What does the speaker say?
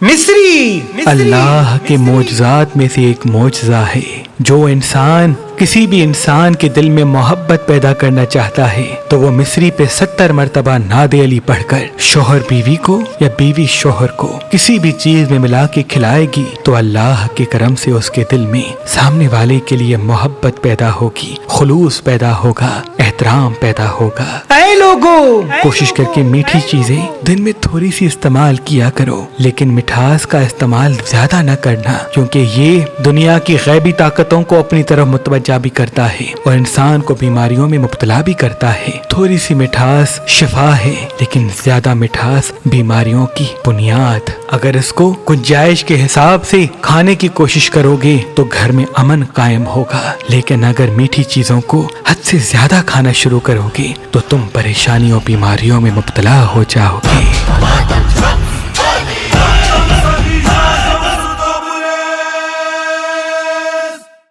مصری اللہ کے معجزات میں سے ایک معجزہ ہے. جو انسان کسی بھی انسان کے دل میں محبت پیدا کرنا چاہتا ہے تو وہ مصری پہ 70 مرتبہ ناد علی پڑھ کر شوہر بیوی کو یا بیوی شوہر کو کسی بھی چیز میں ملا کے کھلائے گی تو اللہ کے کرم سے اس کے دل میں سامنے والے کے لیے محبت پیدا ہوگی، خلوص پیدا ہوگا، احترام پیدا ہوگا. اے لوگو، کوشش کر کے میٹھی چیزیں دن میں تھوڑی سی استعمال کیا کرو، لیکن مٹھاس کا استعمال زیادہ نہ کرنا، کیونکہ یہ دنیا کی غیبی طاقتوں کو اپنی طرف متوجہ بھی کرتا ہے اور انسان کو بیماریوں میں مبتلا بھی کرتا ہے. تھوڑی سی مٹھاس شفا ہے، لیکن زیادہ مٹھاس بیماریوں کی بنیاد. اگر اس کو گنجائش کے حساب سے کھانے کی کوشش کرو گے تو گھر میں امن قائم ہوگا، لیکن اگر میٹھی چیزوں کو حد سے زیادہ کھانا شروع کرو گے تو تم پریشانیوں بیماریوں میں مبتلا ہو جاؤ گے.